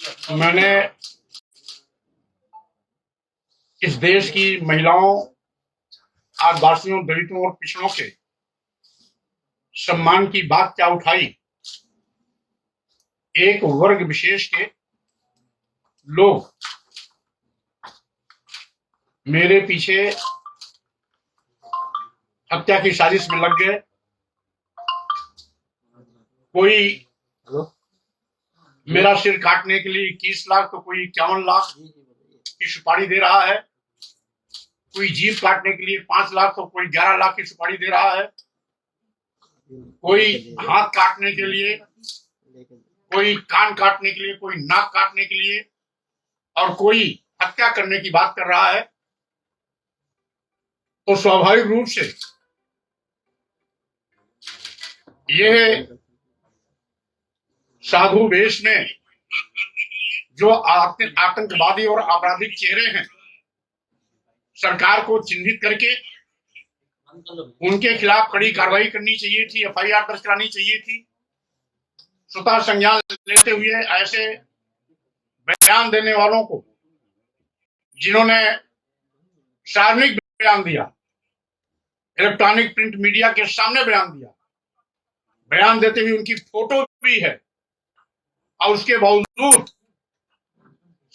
मैंने इस देश की महिलाओं, आदिवासियों, दलितों और पिछड़ों के सम्मान की बात क्या उठाई। एक वर्ग विशेष के लोग मेरे पीछे हत्या की साजिश में लग गए। कोई मेरा सिर काटने के लिए 21 लाख तो कोई 51 लाख की सुपारी दे रहा है। कोई जीभ काटने के लिए 5 लाख तो कोई 11 लाख की सुपारी दे रहा है। कोई हाथ काटने के लिए, कोई कान काटने के लिए, कोई नाक काटने के लिए, और कोई हत्या करने की बात कर रहा है। तो स्वाभाविक रूप से यह साधु वेश में जो आतंकवादी और आपराधिक चेहरे हैं, सरकार को चिन्हित करके उनके खिलाफ कड़ी कार्रवाई करनी चाहिए थी, एफआईआर दर्ज करानी चाहिए थी। स्वतः संज्ञान लेते हुए ऐसे बयान देने वालों को, जिन्होंने सार्वजनिक बयान दिया, इलेक्ट्रॉनिक प्रिंट मीडिया के सामने बयान दिया, बयान देते हुए उनकी फोटो भी है, और उसके बावजूद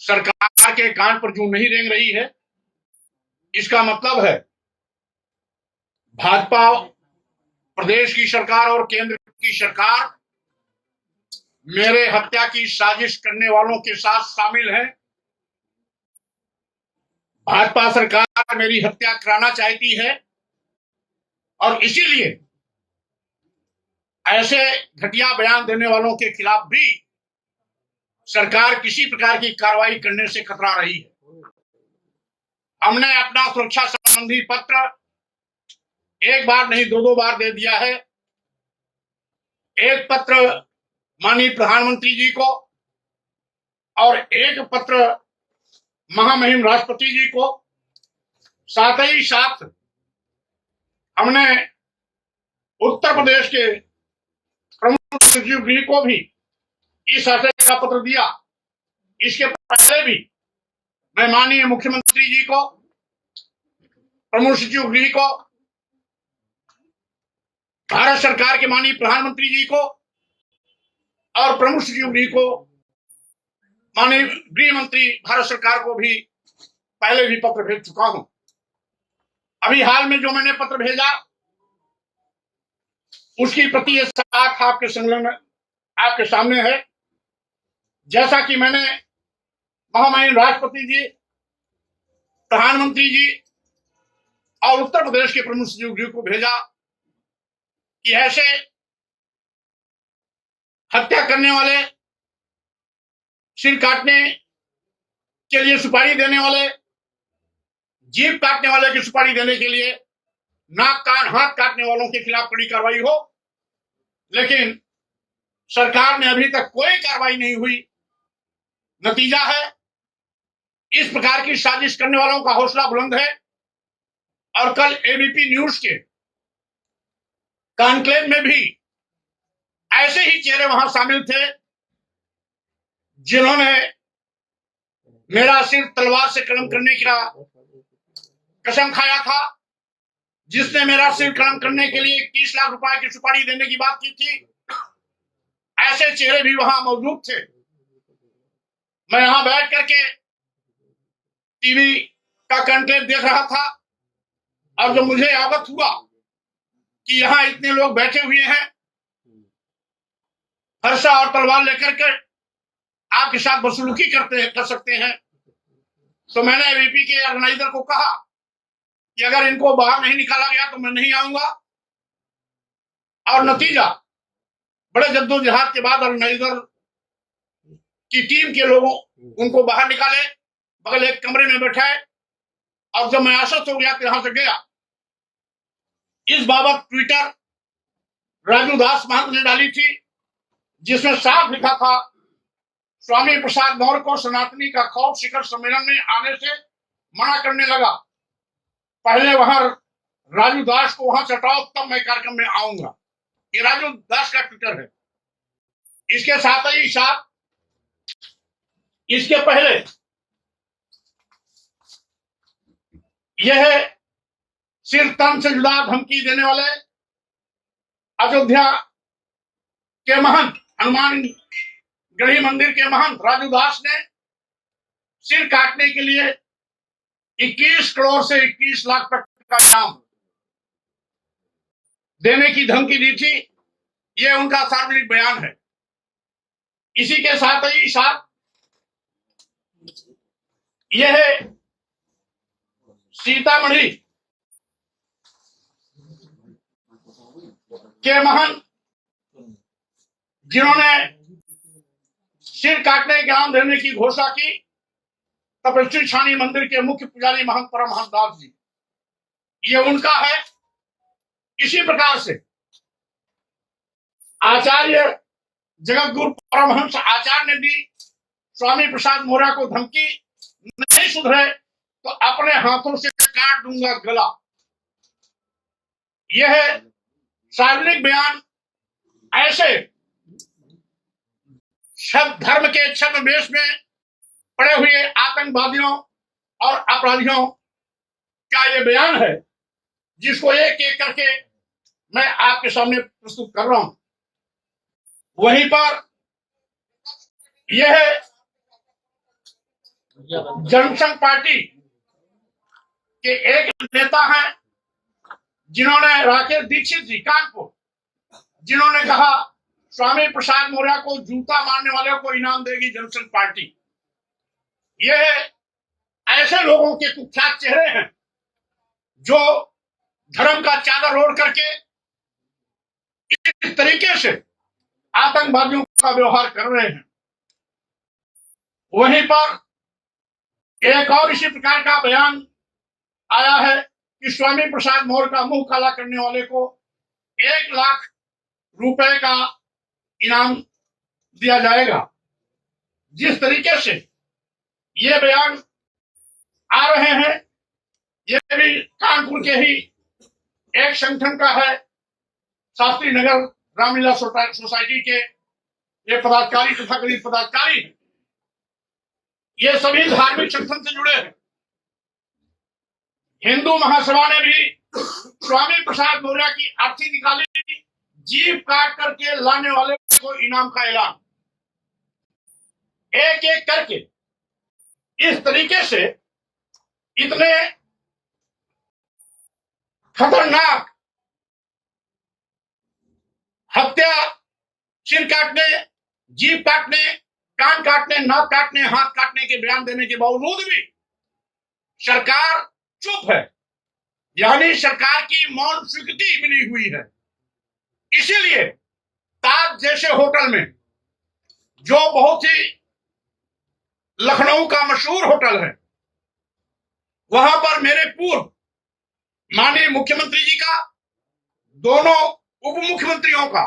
सरकार के कान पर जूं नहीं रेंग रही है, इसका मतलब है भाजपा प्रदेश की सरकार और केंद्र की सरकार मेरे हत्या की साजिश करने वालों के साथ शामिल है। भाजपा सरकार मेरी हत्या कराना चाहती है, और इसीलिए ऐसे घटिया बयान देने वालों के खिलाफ भी सरकार किसी प्रकार की कार्रवाई करने से कतरा रही है। हमने अपना सुरक्षा संबंधी पत्र एक बार नहीं 2-2 बार दे दिया है। एक पत्र माननीय प्रधानमंत्री जी को और एक पत्र महामहिम राष्ट्रपति जी को, साथ ही साथ हमने उत्तर प्रदेश के प्रमुख सचिव गृह को भी इस आशय का पत्र दिया। इसके पहले भी मैं माननीय मुख्यमंत्री जी को, प्रमुख सचिव गृह को, भारत सरकार के माननीय प्रधानमंत्री जी को और प्रमुख सचिव गृह को, माननीय गृह मंत्री भारत सरकार को भी पहले भी पत्र भेज चुका हूं। अभी हाल में जो मैंने पत्र भेजा उसकी प्रति साख आपके संलग्न आपके सामने है। जैसा कि मैंने महामहिम राष्ट्रपति जी, प्रधानमंत्री जी और उत्तर प्रदेश के प्रमुख सचिव गृह को भेजा कि ऐसे हत्या करने वाले, सिर काटने के लिए सुपारी देने वाले, जीभ काटने वाले की सुपारी देने के लिए, नाक कान हाथ काटने वालों के खिलाफ कड़ी कार्रवाई हो, लेकिन सरकार ने अभी तक कोई कार्रवाई नहीं हुई। नतीजा है इस प्रकार की साजिश करने वालों का हौसला बुलंद है। और कल एबीपी न्यूज के कॉन्क्लेव में भी ऐसे ही चेहरे वहां शामिल थे जिन्होंने मेरा सिर तलवार से कलम करने का कसम खाया था, जिसने मेरा सिर कलम करने के लिए 21 लाख रुपए की सुपारी देने की बात की थी। ऐसे चेहरे भी वहां मौजूद थे। मैं यहां बैठ करके टीवी का कंटेंट देख रहा था, और जब मुझे अवगत हुआ कि यहां इतने लोग बैठे हुए हैं फरसा और तलवार लेकर के आपके साथ बदसलूकी कर सकते हैं, तो मैंने एबीपी के ऑर्गेनाइजर को कहा कि अगर इनको बाहर नहीं निकाला गया तो मैं नहीं आऊंगा। और नतीजा बड़े जद्दोजहद के बाद ऑर्गेनाइजर की टीम के लोगों उनको बाहर निकाले, बगल एक कमरे में बैठाए, और जब मैं आश्वस्त हो गया तो यहां से गया। इस बाबत ट्विटर राजू दास महंत ने डाली थी, जिसमें साफ लिखा था स्वामी प्रसाद गौर को सनातनी का खौफ शिखर सम्मेलन में आने से मना करने लगा। पहले वहां राजू दास को वहां हटाओ, तब मैं कार्यक्रम में आऊंगा। ये राजू दास का ट्विटर है। इसके साथ ही साथ इसके पहले यह सिर तन से जुड़ा धमकी देने वाले अयोध्या के महंत, हनुमान गढ़ी मंदिर के महंत राजू दास ने सिर काटने के लिए 21 करोड़ से 21 लाख तक का इनाम देने की धमकी दी थी। यह उनका सार्वजनिक बयान है। इसी के साथ ही यह सीतामढ़ी के महंत जिन्होंने सिर काटने के इनाम देने की घोषणा की, तपस्वी छानी मंदिर के मुख्य पुजारी महंत परमहंस दास जी, ये उनका है। इसी प्रकार से आचार्य जगतगुरु परमहंस आचार्य ने भी स्वामी प्रसाद मौर्य को धमकी, नहीं सुधरे तो अपने हाथों से काट दूंगा गला। यह सार्वजनिक बयान ऐसे शब्द धर्म के छद्मवेश में पड़े हुए आतंकवादियों और अपराधियों का यह बयान है, जिसको एक एक करके मैं आपके सामने प्रस्तुत कर रहा हूं। वहीं पर यह जनसंघ पार्टी के एक नेता हैं, जिन्होंने राकेश दीक्षित जी कानपुर, जिन्होंने कहा स्वामी प्रसाद मौर्य को जूता मारने वाले को इनाम देगी जनसंघ पार्टी। यह ऐसे लोगों के कुख्यात चेहरे हैं जो धर्म का चादर ओढ़ करके इस तरीके से आतंकवादियों का व्यवहार कर रहे हैं। वहीं पर एक और इसी प्रकार का बयान आया है कि स्वामी प्रसाद मौर्य का मुंह काला करने वाले को 1 लाख रुपए का इनाम दिया जाएगा। जिस तरीके से ये बयान आ रहे हैं, ये भी कानपुर के ही एक संगठन का है, शास्त्री नगर रामलीला सोसाइटी के ये पदाधिकारी तथा गरीब पदाधिकारी हैं। ये सभी धार्मिक संगठन से जुड़े हैं। हिंदू महासभा ने भी स्वामी प्रसाद मौर्य की अर्थी निकाली, जीभ काट करके लाने वाले को इनाम का ऐलान। एक एक करके इस तरीके से इतने खतरनाक हत्या, सिर काटने, जीभ काटने, कान काटने, नाक काटने, हाथ काटने के बयान देने के बावजूद भी सरकार चुप है, यानी सरकार की मौन स्वीकृति मिली हुई है। इसीलिए ताज जैसे होटल में, जो बहुत ही लखनऊ का मशहूर होटल है, वहां पर मेरे पूर्व माननीय मुख्यमंत्री जी का, दोनों उप मुख्यमंत्रियों का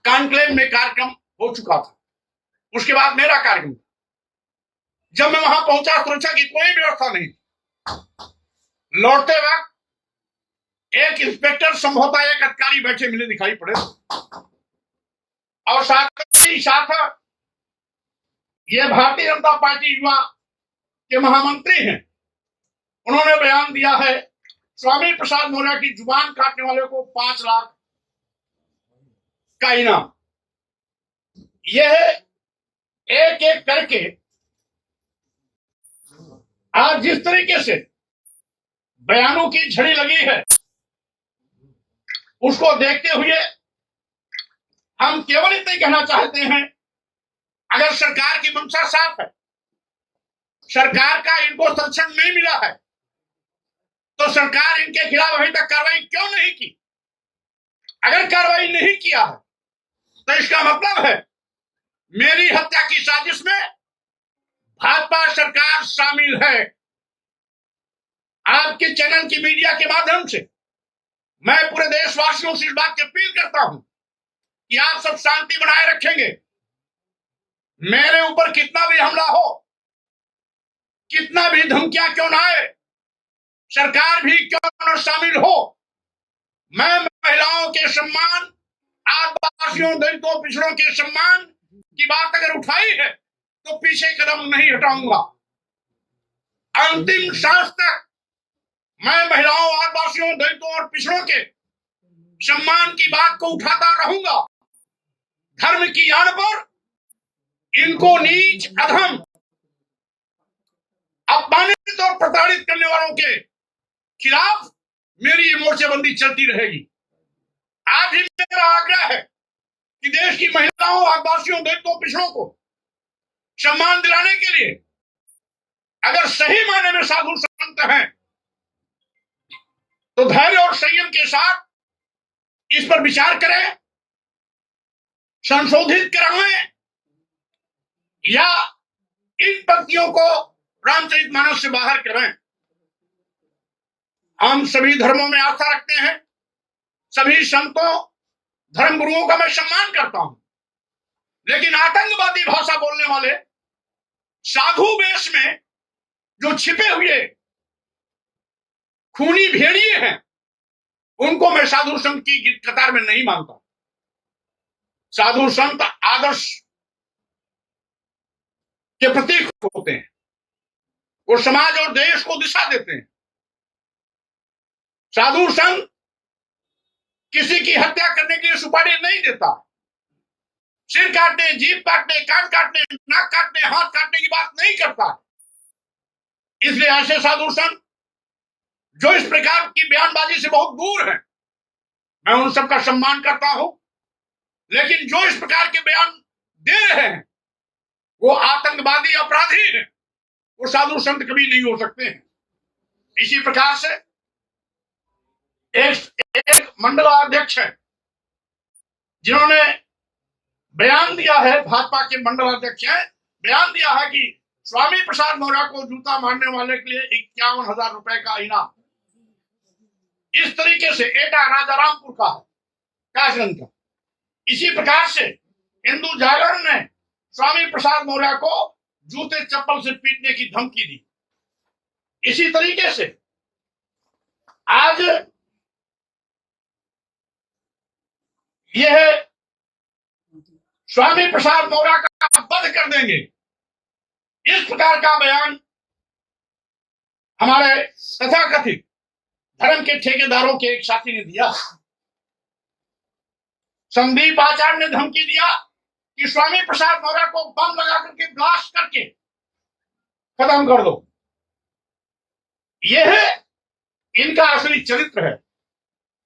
कॉन्क्लेव में कार्यक्रम हो चुका था। उसके बाद मेरा कार्यक्रम था। जब मैं वहां पहुंचा, सुरक्षा की कोई व्यवस्था नहीं। लौटते वक्त एक इंस्पेक्टर, संभवतः एक अधिकारी बैठे मिले दिखाई पड़े, और साथ ही साथ ये भारतीय जनता पार्टी युवा के महामंत्री हैं। उन्होंने बयान दिया है स्वामी प्रसाद मौर्य की जुबान काटने वाले को 5 लाख का इनाम। यह एक एक करके आज जिस तरीके से बयानों की झड़ी लगी है, उसको देखते हुए हम केवल इतना ही कहना चाहते हैं, अगर सरकार की मंशा साफ है, सरकार का इनको संरक्षण नहीं मिला है, तो सरकार इनके खिलाफ अभी तक कार्रवाई क्यों नहीं की? अगर कार्रवाई नहीं किया है तो इसका मतलब है मेरी हत्या की साजिश में भाजपा सरकार शामिल है। आपके चैनल की मीडिया के माध्यम से मैं पूरे देशवासियों से इस बात की अपील करता हूं कि आप सब शांति बनाए रखेंगे। मेरे ऊपर कितना भी हमला हो, कितना भी धमकियां क्यों ना आए, सरकार भी क्यों न शामिल हो, मैं महिलाओं के सम्मान, आदिवासियों, दलितों, पिछड़ों के सम्मान की बात अगर उठाई है तो पीछे कदम नहीं हटाऊंगा। अंतिम सांस तक मैं महिलाओं, आदिवासियों, दलितों और पिछड़ों के सम्मान की बात को उठाता रहूंगा। धर्म की आड़ पर इनको नीच, अधम, अपमानित और प्रताड़ित करने वालों के खिलाफ मेरी ये मोर्चेबंदी चलती रहेगी। आज भी मेरा आग्रह है कि देश की महिलाओं, आदिवासियों, दलितों, पिछड़ों को सम्मान दिलाने के लिए अगर सही मायने में साधु संत हैं तो धैर्य और संयम के साथ इस पर विचार करें, संशोधित कराएं या इन पंक्तियों को रामचरितमानस से बाहर करें। हम सभी धर्मों में आस्था रखते हैं, सभी संतों, धर्म गुरुओं का मैं सम्मान करता हूं, लेकिन आतंकवादी भाषा बोलने वाले साधु वेश में जो छिपे हुए खूनी भेड़िए हैं, उनको मैं साधु संत की कतार में नहीं मानता। साधु संत आदर्श के प्रतीक होते हैं, वो समाज और देश को दिशा देते हैं। साधु संत किसी की हत्या करने के लिए सुपारी नहीं देता, सिर काटने, जीभ काटने, कान काटने, नाक काटने, हाथ काटने की बात नहीं करता। इसलिए ऐसे साधु संत जो इस प्रकार की बयानबाजी से बहुत दूर है, मैं उन सबका सम्मान करता हूं, लेकिन जो इस प्रकार के बयान दे रहे हैं वो आतंकवादी, अपराधी हैं, वो साधु संत कभी नहीं हो सकते हैं। इसी प्रकार से एक मंडलाध्यक्ष है जिन्होंने बयान दिया है, भाजपा के मंडलाध्यक्ष है, बयान दिया है कि स्वामी प्रसाद मौर्य को जूता मारने वाले के लिए 51,000 रुपए का इनाम। इस तरीके से एटा राजारामपुर का है, काशगंज का। इसी प्रकार से हिंदू जागरण ने स्वामी प्रसाद मौर्य को जूते चप्पल से पीटने की धमकी दी। इसी तरीके से आज यह स्वामी प्रसाद मौर्य का वध कर देंगे, इस प्रकार का बयान हमारे तथाकथित धर्म के ठेकेदारों के एक साथी ने दिया। संदीप आचार्य ने धमकी दिया कि स्वामी प्रसाद मौर्य को बम लगा करके ब्लास्ट करके खत्म कर दो। यह इनका असली चरित्र है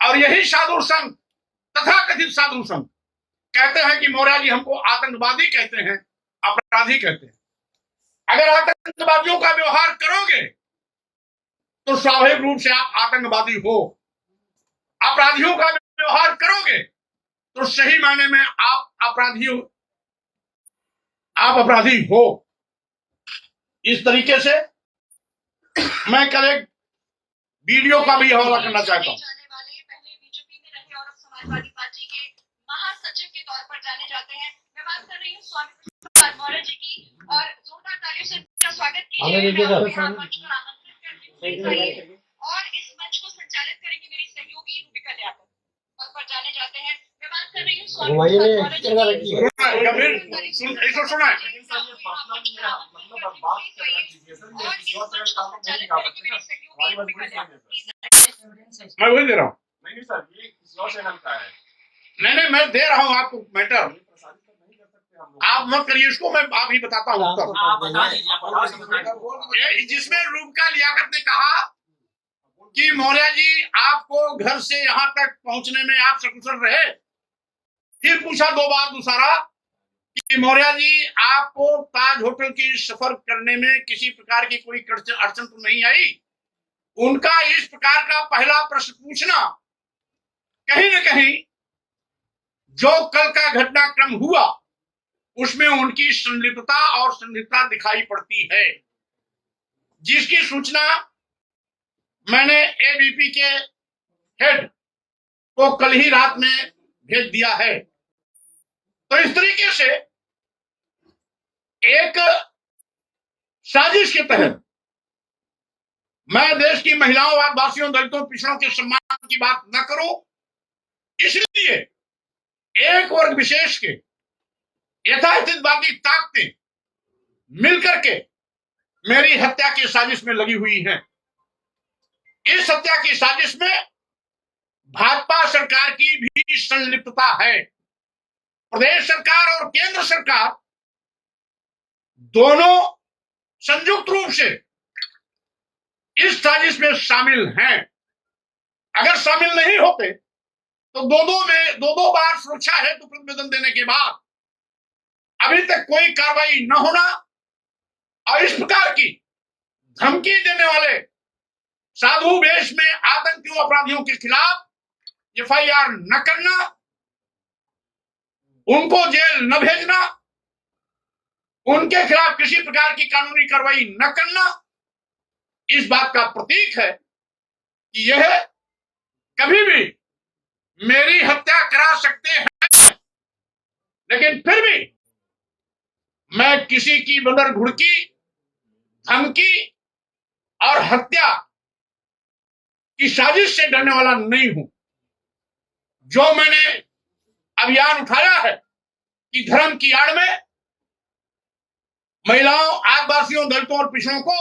और यही साधु संत, तथाकथित साधु संत कहते हैं कि मौर्य जी हमको आतंकवादी कहते हैं, अपराधी कहते हैं। अगर आतंकवादियों का व्यवहार करोगे तो स्वाभाविक रूप से आप आतंकवादी हो, अपराधियों का व्यवहार करोगे तो सही मायने में आप अपराधी हो। इस तरीके से मैं कल एक वीडियो का भी हवाला करना चाहता हूं। पहले बीजेपी में रहे और अब समाजवादी पार्टी के महासचिव के तौर पर जाने जाते हैं। मैं बात कर रही हूँ स्वामी प्रसाद मौर्य जी की, और जोरदार तालियों से उनका स्वागत कीजिए। और इस मंच को संचालित करेंगे मेरी सहयोगी रूबिका यादव। और पर जाने जाते हैं। मैं बात कर रही हूँ स्वामी प्रसाद मौर्य जी की। सुना मैं वही दे रहा हूँ। नहीं सर, ये किसी और चैनल का है। नहीं, मैं दे रहा हूँ आपको मैटर। आप मत करिए इसको, मैं आप ही बताता हूँ। जिसमें रूबिका लियाकत ने कहा कि मौर्य जी आपको घर से यहाँ तक पहुंचने में आप सकुशल रहे। फिर पूछा दो बार दूसरा कि मौर्य जी आपको ताज होटल की सफर करने में किसी प्रकार की कोई अड़चन तो नहीं आई। उनका इस प्रकार का पहला प्रश्न पूछना कहीं न कहीं जो कल का घटनाक्रम हुआ उसमें उनकी संलिप्तता और संलिप्तता दिखाई पड़ती है, जिसकी सूचना मैंने एबीपी के हेड को कल ही रात में भेज दिया है। तो इस तरीके से एक साजिश के तहत मैं देश की महिलाओं, आदिवासियों, दलितों, पिछड़ों के सम्मान की बात न करूं, इसलिए एक वर्ग विशेष के यथास्थितिवादी ताकतें मिलकर के मेरी हत्या की साजिश में लगी हुई हैं। इस हत्या की साजिश में भाजपा सरकार की भी संलिप्तता है। प्रदेश सरकार और केंद्र सरकार दोनों संयुक्त रूप से इस साजिश में शामिल हैं। अगर शामिल नहीं होते तो दो दो बार सुरक्षा हेतु प्रतिवेदन देने के बाद अभी तक कोई कार्रवाई न होना और इस प्रकार की धमकी देने वाले साधु वेश में आतंकियों अपराधियों के खिलाफ एफआईआर न करना, उनको जेल न भेजना, उनके खिलाफ किसी प्रकार की कानूनी कार्रवाई न करना, इस बात का प्रतीक है कि यह कभी भी मेरी हत्या करा सकते हैं। लेकिन फिर भी मैं किसी की बंदर घुड़की, धमकी और हत्या की साजिश से डरने वाला नहीं हूं। जो मैंने अभियान उठाया है कि धर्म की आड़ में महिलाओं, आदिवासियों, दलितों और पिछड़ों को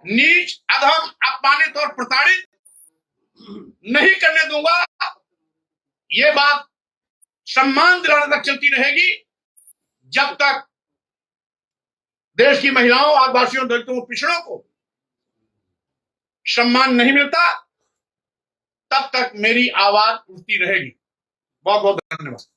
नीच, अधम, अपमानित और प्रताड़ित नहीं करने दूंगा, ये बात सम्मान दिलाने तक चलती रहेगी। जब तक देश की महिलाओं, आदिवासियों, दलितों और पिछड़ों को सम्मान नहीं मिलता, तब तक मेरी आवाज उठती रहेगी। बहुत बहुत धन्यवाद।